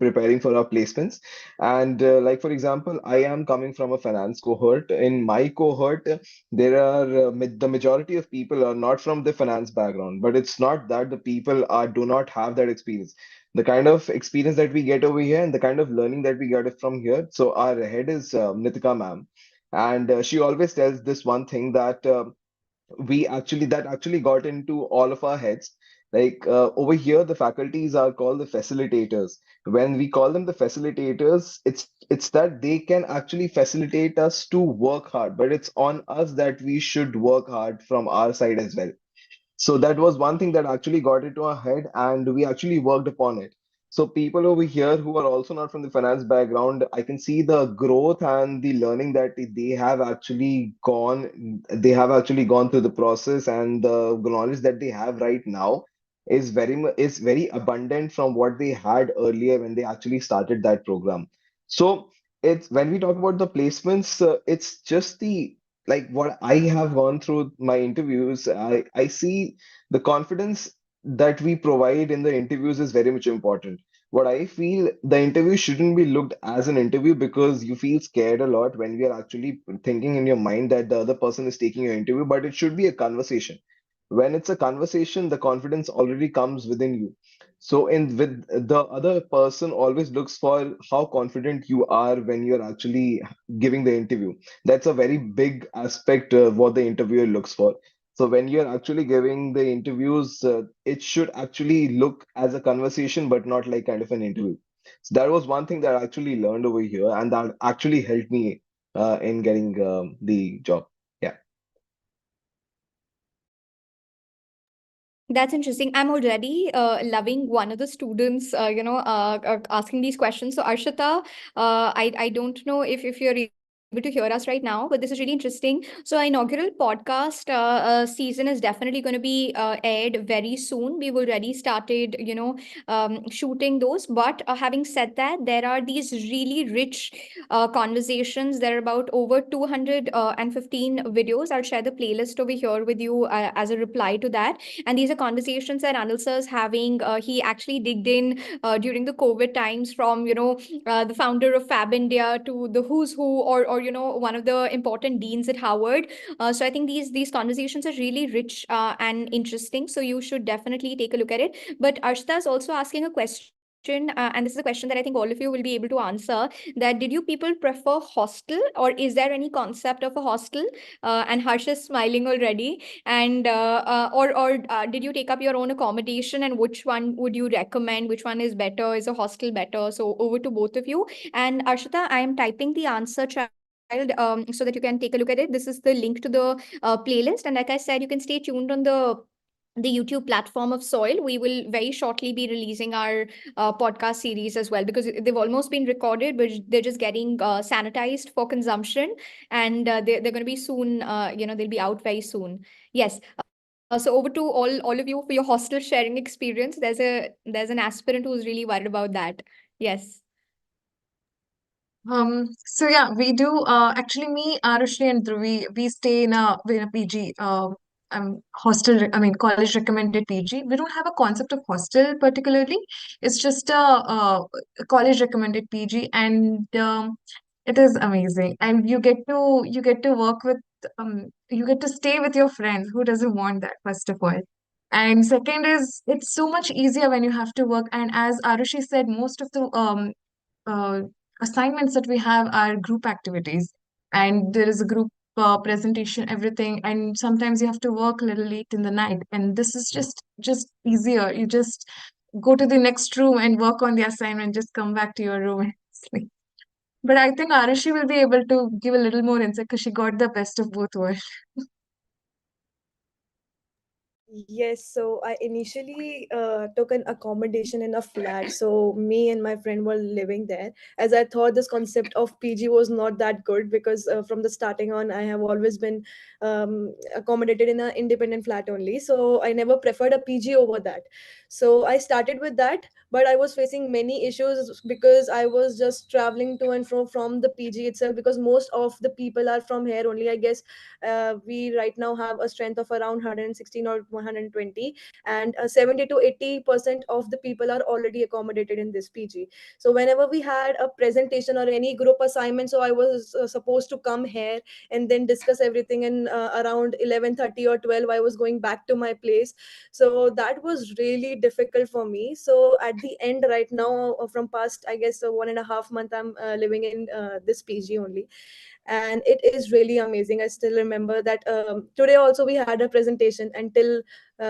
preparing for our placements. And like for example, I am coming from a finance cohort. In my cohort, there are the majority of people are not from the finance background, but it's not that the people are do not have that experience, the kind of experience that we get over here and the kind of learning that we get it from here. So our head is Nitika ma'am, and she always tells this one thing that we actually that actually got into all of our heads. Like over here, the faculties are called the facilitators. When we call them the facilitators, it's that they can actually facilitate us to work hard, but it's on us that we should work hard from our side as well. So that was one thing that actually got into our head, and we actually worked upon it. So people over here who are also not from the finance background, I can see the growth and the learning that they have actually gone through the process, and the knowledge that they have right now is very abundant from what they had earlier when they actually started that program. So it's when we talk about the placements, it's just the like what I have gone through my interviews, I see the confidence that we provide in the interviews is very much important. What I feel, the interview shouldn't be looked as an interview because you feel scared a lot when we are actually thinking in your mind that the other person is taking your interview, but it should be a conversation. When it's a conversation, the confidence already comes within you. So in with the other person always looks for how confident you are when you're actually giving the interview. That's a very big aspect of what the interviewer looks for. So when you're actually giving the interviews, it should actually look as a conversation, but not like kind of an interview. So that was one thing that I actually learned over here, and that actually helped me in getting the job. Yeah. That's interesting. I'm already loving one of the students, asking these questions. So, Arshita, I don't know if you're able to hear us right now, but this is really interesting. So, our inaugural podcast season is definitely going to be aired very soon. We've already started, shooting those. But having said that, there are these really rich conversations. There are about over 215 videos. I'll share the playlist over here with you as a reply to that, and these are conversations that Anil sir is having. He actually digged in during the COVID times, from the founder of Fab India to the who's who, or one of the important deans at Harvard. So I think these conversations are really rich and interesting. So you should definitely take a look at it. But Arshita is also asking a question, and this is a question that I think all of you will be able to answer. That did you people prefer hostel, or is there any concept of a hostel? And Harsh is smiling already. And or did you take up your own accommodation, and which one would you recommend? Which one is better? Is a hostel better? So over to both of you. And Arshita, I am typing the answer chat so that you can take a look at it. This is the link to the playlist. And like I said, you can stay tuned on the YouTube platform of Soil. We will very shortly be releasing our podcast series as well, because they've almost been recorded, but they're just getting sanitized for consumption, and they're going to be soon. They'll be out very soon. Yes. So over to all of you for your hostel sharing experience. There's an aspirant who's really worried about that. Yes. So yeah, we do actually me, Arushi and Dhruvi, we stay in a PG, hostel, I mean college recommended PG. We don't have a concept of hostel particularly. It's just a college recommended PG, and it is amazing. And you get to work with you get to stay with your friends. Who doesn't want that, first of all? And second is it's so much easier when you have to work. And as Arushi said, most of the uh, assignments that we have are group activities, and there is a group presentation, everything, and sometimes you have to work a little late in the night, and this is just easier. You just go to the next room and work on the assignment, just come back to your room and sleep. But I think Arushi will be able to give a little more insight because she got the best of both worlds. Yes, so I initially took an accommodation in a flat. So me and my friend were living there, as I thought this concept of PG was not that good, because from the starting on, I have always been accommodated in an independent flat only. So I never preferred a PG over that. So I started with that, but I was facing many issues because I was just traveling to and from the PG itself, because most of the people are from here only. I guess we right now have a strength of around 116 or 120, and 70 to 80% of the people are already accommodated in this PG. So whenever we had a presentation or any group assignment, so I was supposed to come here and then discuss everything, and around 11:30 or 12 I was going back to my place. So that was really difficult for me. So at the end, right now, from past, I guess, 1.5 month, I'm living in this PG only, and it is really amazing. I still remember that today also we had a presentation until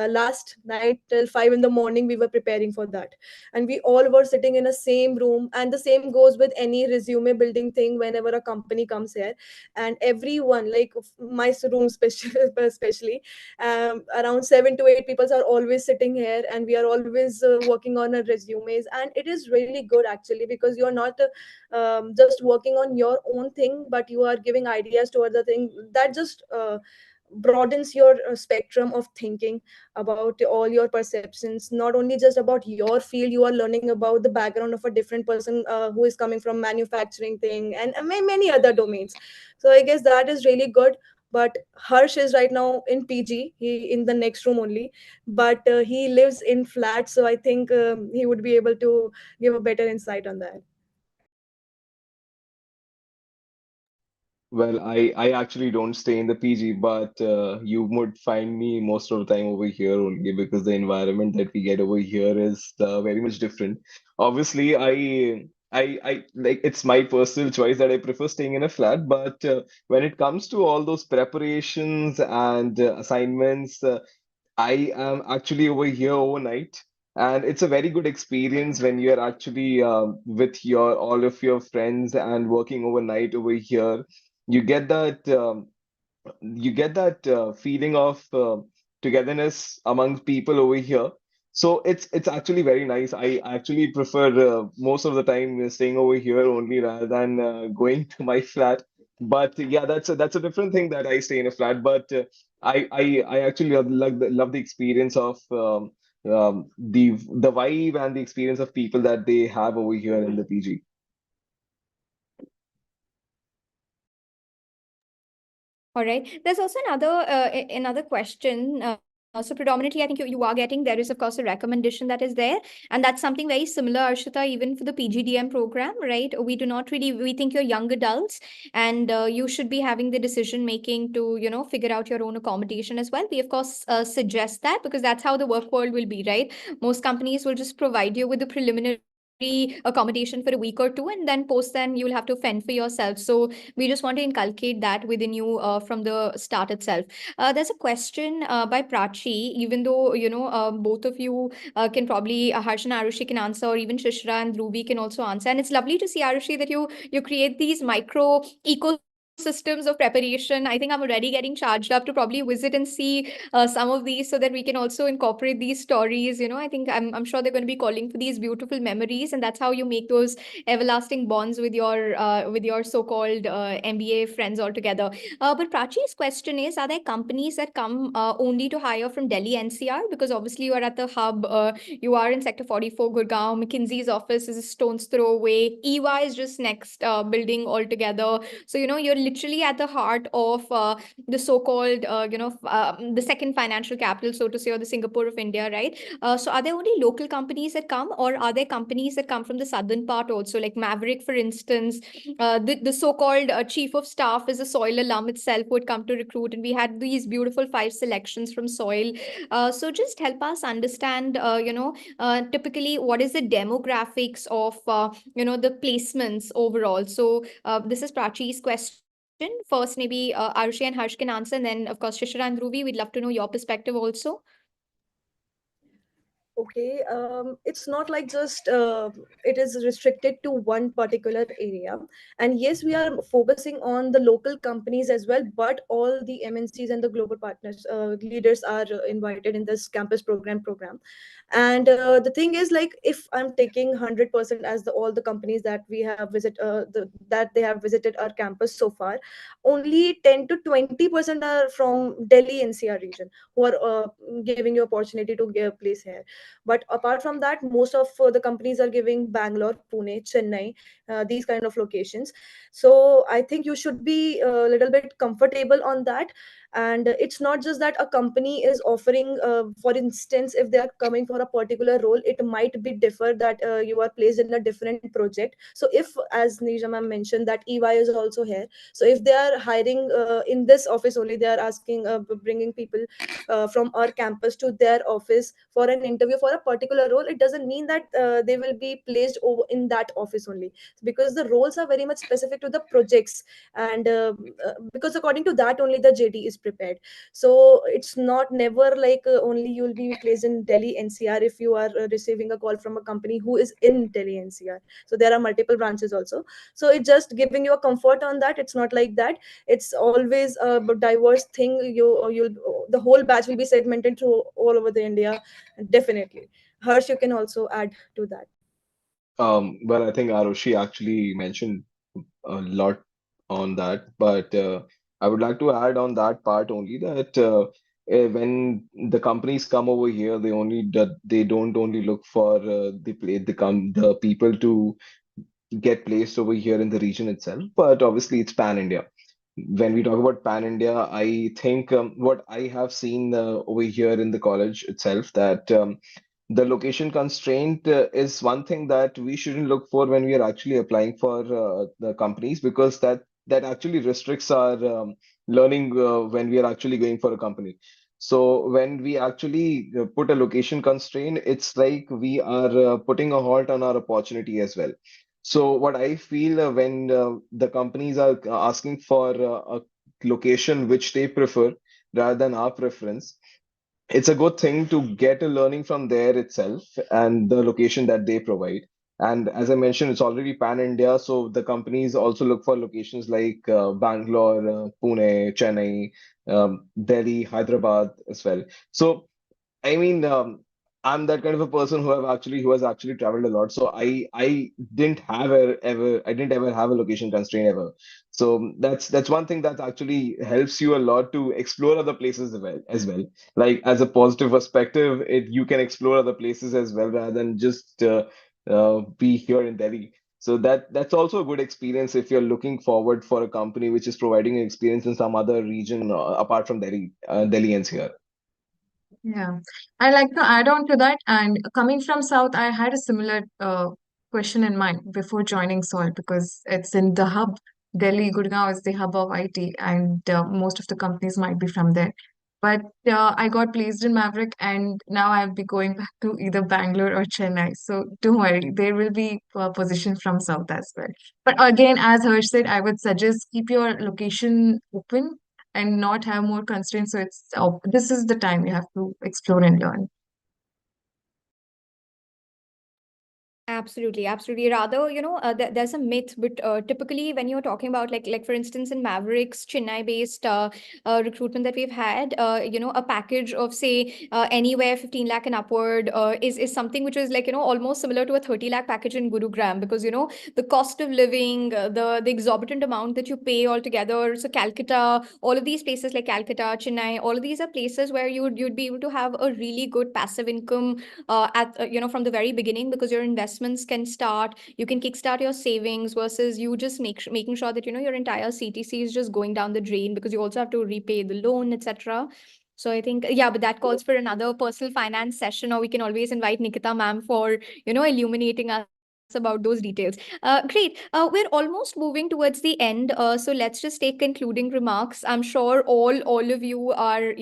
last night till 5 in the morning we were preparing for that, and we all were sitting in a same room. And the same goes with any resume building thing whenever a company comes here, and everyone, like my room especially, around 7 to 8 people are always sitting here, and we are always working on our resumes. And it is really good actually, because you're not just working on your own thing, but you are giving ideas to other things that just broadens your spectrum of thinking about all your perceptions. Not only just about your field, you are learning about the background of a different person who is coming from manufacturing thing, and many other domains. So I guess that is really good. But Harsh is right now in PG, he in the next room only, but he lives in flat, so I think he would be able to give a better insight on that. Well, I actually don't stay in the PG, but you would find me most of the time over here only because the environment that we get over here is very much different. Obviously, I like it's my personal choice that I prefer staying in a flat, but when it comes to all those preparations and assignments, I am actually over here overnight, and it's a very good experience when you're actually with your all of your friends and working overnight over here. You get that feeling of togetherness among people over here. So it's actually very nice. I actually prefer most of the time staying over here only rather than going to my flat. But yeah, that's a different thing that I stay in a flat. But I actually love the experience of the vibe and the experience of people that they have over here in the PG. All right. There's also another question. So predominantly, I think you are getting, there is of course a recommendation that is there, and that's something very similar, Arshita, even for the PGDM program, right? We do not really, we think you're young adults, and you should be having the decision making to figure out your own accommodation as well. We of course suggest that, because that's how the work world will be, right? Most companies will just provide you with the preliminary accommodation for a week or two, and then post then you will have to fend for yourself. So we just want to inculcate that within you from the start itself. There's a question by Prachi, even though both of you can probably, Harsh and Arushi can answer, or even Shishra and Dhruvi can also answer. And it's lovely to see, Arushi, that you create these micro ecosystems systems of preparation. I think I'm already getting charged up to probably visit and see some of these so that we can also incorporate these stories. I think I'm sure they're going to be calling for these beautiful memories, and that's how you make those everlasting bonds with your so-called MBA friends altogether. But Prachi's question is: are there companies that come only to hire from Delhi NCR? Because obviously you are at the hub. You are in Sector 44, Gurgaon. McKinsey's office is a stone's throw away. EY is just next building altogether. So, you're literally at the heart of the so-called, the second financial capital, so to say, or the Singapore of India, right? So are there only local companies that come, or are there companies that come from the southern part also, like Maverick, for instance? The so-called chief of staff is a Soil alum itself who had come to recruit, and we had these beautiful five selections from Soil. So just help us understand, typically what is the demographics of, the placements overall. So this is Prachi's question. First, maybe Arushi and Harsh can answer, and then, of course, Shishra and Dhruvi, we'd love to know your perspective also. Okay, it's not like just it is restricted to one particular area. And yes, we are focusing on the local companies as well, but all the MNCs and the global partners, leaders are invited in this campus program. And the thing is, like, if I'm taking 100% as all the companies that we have that they have visited our campus so far, only 10 to 20% are from Delhi NCR region who are giving you opportunity to get a place here. But apart from that, most of the companies are giving Bangalore, Pune, Chennai, these kind of locations. So I think you should be a little bit comfortable on that. And it's not just that a company is offering, for instance, if they are coming for a particular role, it might be differ that you are placed in a different project. So if, as Nisha ma'am mentioned, that EY is also here, so if they are hiring in this office only, they are asking, bringing people from our campus to their office for an interview for a particular role, it doesn't mean that they will be placed over in that office only, because the roles are very much specific to the projects. And because according to that only the JD is prepared. So it's not never like only you'll be placed in Delhi NCR if you are receiving a call from a company who is in Delhi NCR. So there are multiple branches also. So it's just giving you a comfort on that. It's not like that. It's always a diverse thing. You'll the whole batch will be segmented through all over the India. Definitely. Harsh, you can also add to that. Well, I think Arushi actually mentioned a lot on that, but I would like to add on that part only that when the companies come over here, they don't only look for the people to get placed over here in the region itself, but obviously it's pan-India. When we talk about pan-India, I think what I have seen over here in the college itself, that the location constraint is one thing that we shouldn't look for when we are actually applying for the companies, because that actually restricts our learning when we are actually going for a company. So when we actually put a location constraint, it's like we are putting a halt on our opportunity as well. So what I feel, when the companies are asking for a location which they prefer rather than our preference, it's a good thing to get a learning from there itself and the location that they provide. And as I mentioned, it's already pan-India, so the companies also look for locations like Bangalore, Pune, Chennai, Delhi, Hyderabad as well. So I mean, I'm that kind of a person who has actually traveled a lot. So I didn't have I didn't ever have a location constraint ever. So that's one thing that actually helps you a lot to explore other places as well. Like, as a positive perspective, you can explore other places as well rather than just be here in Delhi. So that's also a good experience if you're looking forward for a company which is providing an experience in some other region apart from Delhi NCR. Yeah, I like to add on to that. And coming from South, I had a similar question in mind before joining Sol, because it's in the hub. Delhi, Gurgaon is the hub of IT, and most of the companies might be from there. But I got placed in Maverick, and now I'll be going back to either Bangalore or Chennai. So don't worry, there will be a position from South as well. But again, as Harsh said, I would suggest keep your location open and not have more constraints. So this is the time you have to explore and learn. Absolutely, absolutely. Rather, there's a myth, but typically when you're talking about like for instance in Mavericks, Chennai-based recruitment that we've had, a package of say anywhere 15 lakh and upward is something which is like almost similar to a 30 lakh package in Gurugram because the cost of living, the exorbitant amount that you pay altogether. So Calcutta, all of these places like Calcutta, Chennai, all of these are places where you'd be able to have a really good passive income at from the very beginning because your investments can start, you can kickstart your savings versus you just making sure that your entire CTC is just going down the drain because you also have to repay the loan, etc. So I think, yeah, but that calls for another personal finance session, or we can always invite Nikita ma'am for illuminating us about those details. Great. We're almost moving towards the end, so let's just take concluding remarks. I'm sure all of you are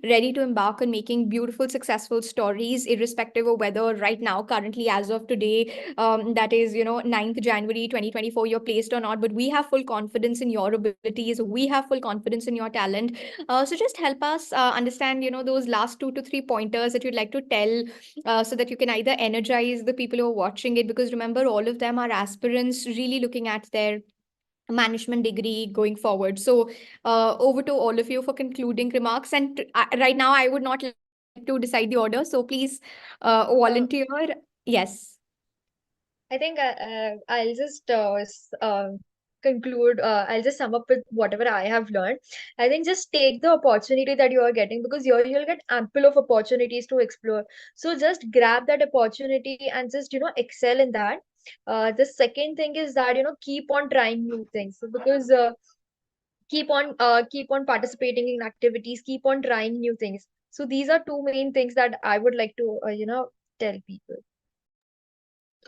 ready to embark on making beautiful, successful stories, irrespective of whether right now, currently, as of today, that is, 9th January 2024, you're placed or not. But we have full confidence in your abilities. We have full confidence in your talent. So just help us understand, those last 2 to 3 pointers that you'd like to tell so that you can either energize the people who are watching it, because remember, all of them are aspirants really looking at their management degree going forward. So over to all of you for concluding remarks. And right now, I would not like to decide the order. So please Uh, volunteer. Yes. I think I'll just conclude. I'll just sum up with whatever I have learned. I think just take the opportunity that you are getting because you'll get ample of opportunities to explore. So just grab that opportunity and just excel in that. The second thing is that keep on trying new things. So because keep on participating in activities, keep on trying new things. So these are two main things that I would like to tell people.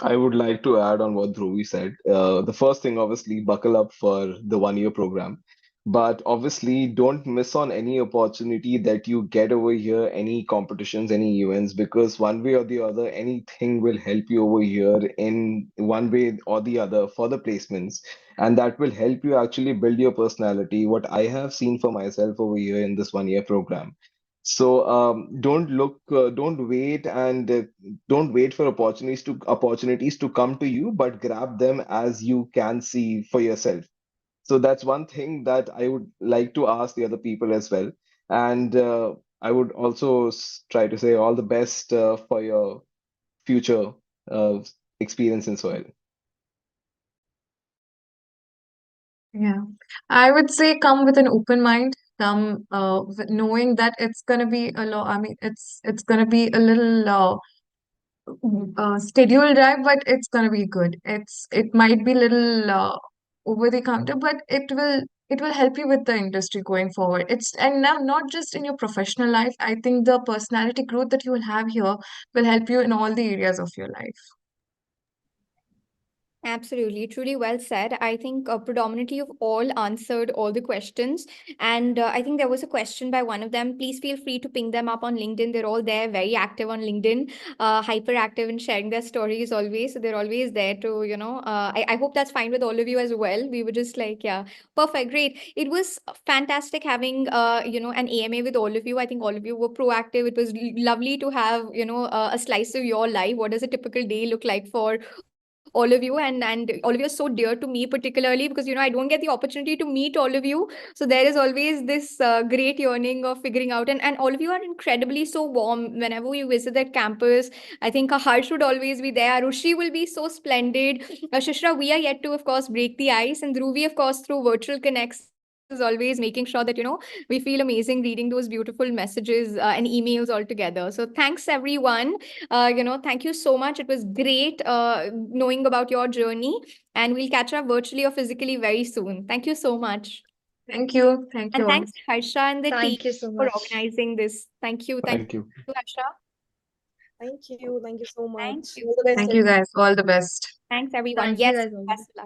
I would like to add on what Dhruvi said. The first thing, obviously, buckle up for the 1 year program. But obviously, don't miss on any opportunity that you get over here, any competitions, any events, because one way or the other, anything will help you over here in one way or the other for the placements. And that will help you actually build your personality. What I have seen for myself over here in this 1 year program. So don't wait and don't wait for opportunities to come to you, but grab them as you can see for yourself. So that's one thing that I would like to ask the other people as well. And I would also try to say all the best for your future uh, experience in soil. Yeah. I would say come with an open mind, come with knowing that it's gonna be a lot. I mean, it's gonna be a little schedule drive, but it's gonna be good. It might be little over the counter, but it will help you with the industry going forward. It's and now not just in your professional life. I think the personality growth that you will have here will help you in all the areas of your life. Absolutely, truly well said. I think predominantly you've all answered all the questions. And I think there was a question by one of them. Please feel free to ping them up on LinkedIn. They're all there, very active on LinkedIn, hyperactive in sharing their stories always. So they're always there to, I hope that's fine with all of you as well. We were just like, yeah, perfect, great. It was fantastic having, an AMA with all of you. I think all of you were proactive. It was lovely to have, a slice of your life. What does a typical day look like for all of you, and all of you are so dear to me particularly because I don't get the opportunity to meet all of you. So there is always this great yearning of figuring out, and all of you are incredibly so warm whenever we visit that campus. I think Harsh would always be there, Arushi will be so splendid, Shishra, we are yet to of course break the ice, and Dhruvi of course through virtual connects is always making sure that we feel amazing reading those beautiful messages and emails all together. So thanks everyone. Thank you so much. It was great knowing about your journey, and we'll catch up virtually or physically very soon. Thank you so much. Thank you And all. thanks, Harsha and the team Thank you so for much. organizing this. Thank you. Thank Thank you. you, Harsha. Thank you. Thank you so Thank much. you. All the best, Thank you everyone. guys. All the best. Thanks, everyone. Thank you Yes, guys all. best of luck.